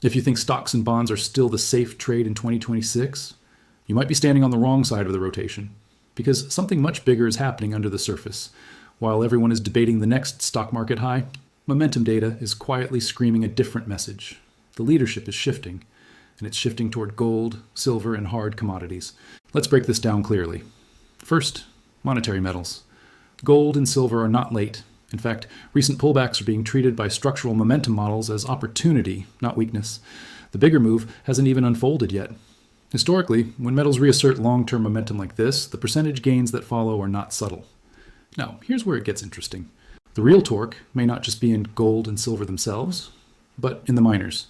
If you think stocks and bonds are still the safe trade in 2026, you might be standing on the wrong side of the rotation, because something much bigger is happening under the surface. While everyone is debating the next stock market high, momentum data is quietly screaming a different message. The leadership is shifting, and it's shifting toward gold, silver, and hard commodities. Let's break this down clearly. First, monetary metals. Gold and silver are not late. In fact, recent pullbacks are being treated by structural momentum models as opportunity, not weakness. The bigger move hasn't even unfolded yet. Historically, when metals reassert long-term momentum like this, the percentage gains that follow are not subtle. Now, here's where it gets interesting. The real torque may not just be in gold and silver themselves, but in the miners.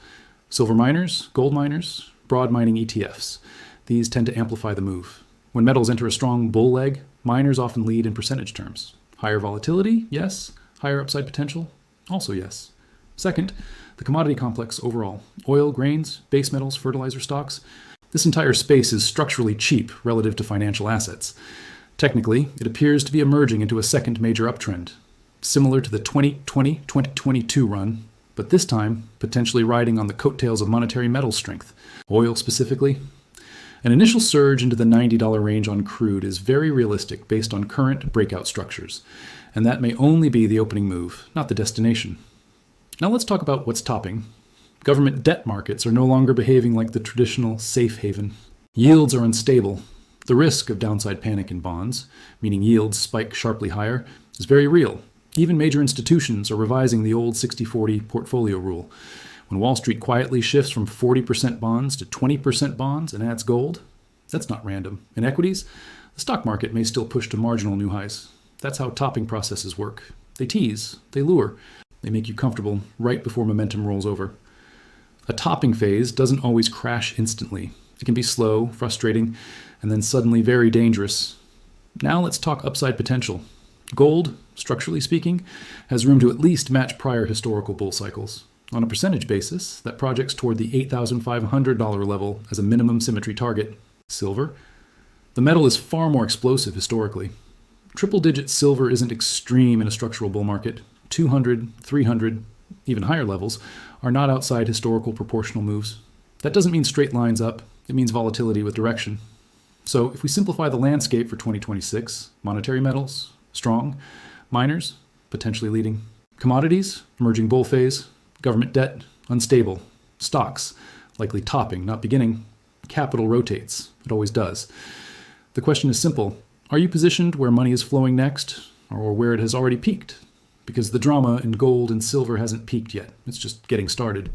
Silver miners, gold miners, broad mining ETFs. These tend to amplify the move. When metals enter a strong bull leg, miners often lead in percentage terms. Higher volatility, yes. Higher upside potential, also yes. Second, the commodity complex overall. Oil, grains, base metals, fertilizer stocks. This entire space is structurally cheap relative to financial assets. Technically, it appears to be emerging into a second major uptrend, similar to the 2020-2022 run, but this time potentially riding on the coattails of monetary metal strength. Oil specifically. An initial surge into the $90 range on crude is very realistic based on current breakout structures, and that may only be the opening move, not the destination. Now let's talk about what's topping. Government debt markets are no longer behaving like the traditional safe haven. Yields are unstable. The risk of downside panic in bonds, meaning yields spike sharply higher, is very real. Even major institutions are revising the old 60-40 portfolio rule. When Wall Street quietly shifts from 40% bonds to 20% bonds and adds gold, that's not random. In equities, the stock market may still push to marginal new highs. That's how topping processes work. They tease, they lure, they make you comfortable right before momentum rolls over. A topping phase doesn't always crash instantly. It can be slow, frustrating, and then suddenly very dangerous. Now let's talk upside potential. Gold, structurally speaking, has room to at least match prior historical bull cycles. On a percentage basis, that projects toward the $8,500 level as a minimum symmetry target. Silver? The metal is far more explosive historically. Triple-digit silver isn't extreme in a structural bull market. 200, 300, even higher levels are not outside historical proportional moves. That doesn't mean straight lines up. It means volatility with direction. So if we simplify the landscape for 2026, monetary metals, strong. Miners, potentially leading. Commodities, emerging bull phase. Government debt, unstable. Stocks, likely topping, not beginning. Capital rotates. It always does. The question is simple. Are you positioned where money is flowing next, or where it has already peaked? Because the drama in gold and silver hasn't peaked yet. It's just getting started.